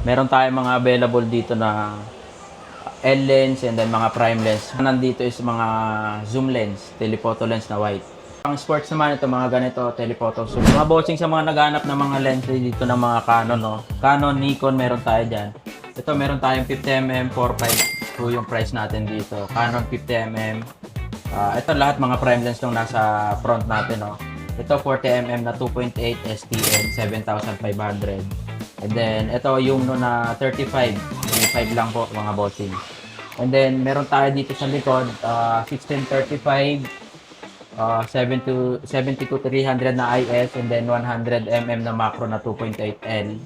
Meron tayong mga available dito na L-lens and then mga prime lens. Nandito is mga zoom lens, telephoto lens na white. Ang sports naman ito, mga ganito, telephoto zoom. Mga bossing sa mga naghanap ng mga lens dito ng mga Canon, no? Canon, Nikon, meron tayo dyan. Ito, meron tayong 50mm 4.5 yung price natin dito. Canon 50mm. Ito lahat mga prime lens nung nasa front natin, no? Ito 40mm na 2.8 STN 7500. And then ito yung no na 35, 5 lang po mga bossing. And then meron tayo dito sa likod 1635 72-300 na IS and then 100mm na macro na 2.8L.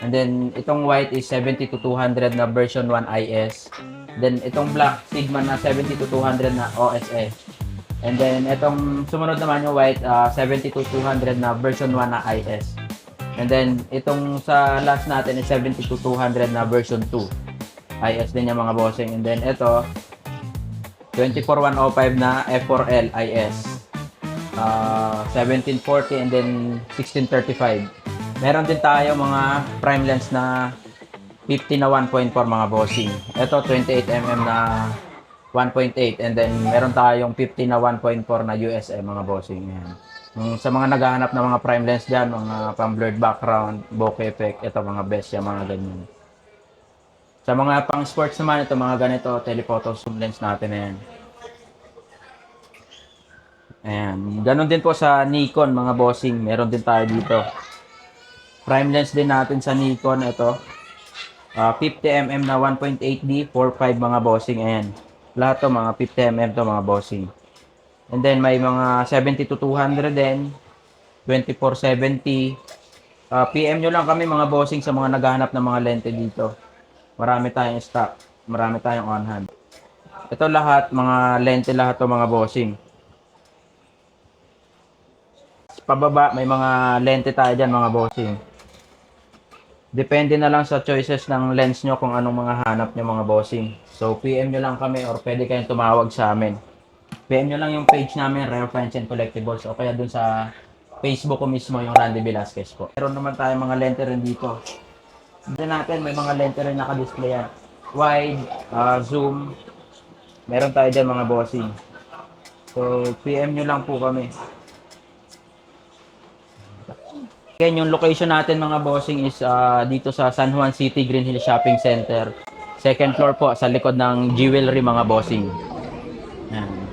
And then itong white is 70-200 na version 1 IS. Then itong black Sigma na 70-200 na OSS. And then itong sumunod naman yung white 70-200 na version 1 na IS. And then itong sa last natin is 70-200 na version 2 IS din yung mga bossing. And then ito 24105 na F4L IS 1740 and then 1635. Meron din tayo mga prime lens na 50 na 1.4 mga bossing. Ito 28mm na 1.8 and then meron tayong 50 na 1.4 na USM mga bossing. Yan. Sa mga naghahanap ng mga prime lens dyan, mga pang blurred background, bokeh effect, ito mga best yung mga ganyan. Sa mga pang sports naman, ito mga ganito, telephoto zoom lens natin na yan. Ayan. Ganon din po sa Nikon mga bossing, meron din tayo dito. Prime lens din natin sa Nikon, ito. 50mm na 1.8D, 4.5 mga bossing, ayan. Lahat to mga 50mm to mga bossing. And then may mga 70-200 din, 2470. PM nyo lang kami mga bossing sa mga naghahanap ng mga lente dito. Marami tayong stock, marami tayong on hand. Ito lahat, mga lente lahat to mga bossing. Pababa, may mga lente tayo dyan mga bossing. Depende na lang sa choices ng lens nyo kung anong mga hanap nyo mga bossing. So PM nyo lang kami or pwede kayong tumawag sa amin. PM nyo lang yung page namin, Rare Finds and Collectibles, o kaya dun sa Facebook ko mismo, yung Randy Velasquez po. Meron naman tayo mga lente rin dito. Dito natin, may mga lente rin naka-display yan. Wide, zoom. Meron tayo dyan mga bossing. So, PM nyo lang po kami. Again, yung location natin mga bossing is dito sa San Juan City, Green Hills Shopping Center. Second floor po, sa likod ng jewelry mga bossing. Yan.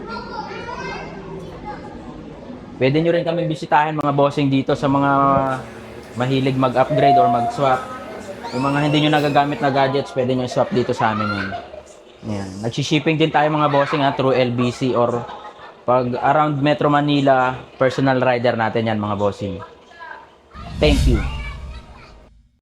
Pwede nyo rin kami bisitahin mga bossing dito sa mga mahilig mag-upgrade or mag-swap. Yung mga hindi nyo nagagamit na gadgets, pwede nyo swap dito sa amin yan. Yan. Nagsishipping din tayo mga bossing through LBC or pag around Metro Manila, personal rider natin yan mga bossing. Thank you.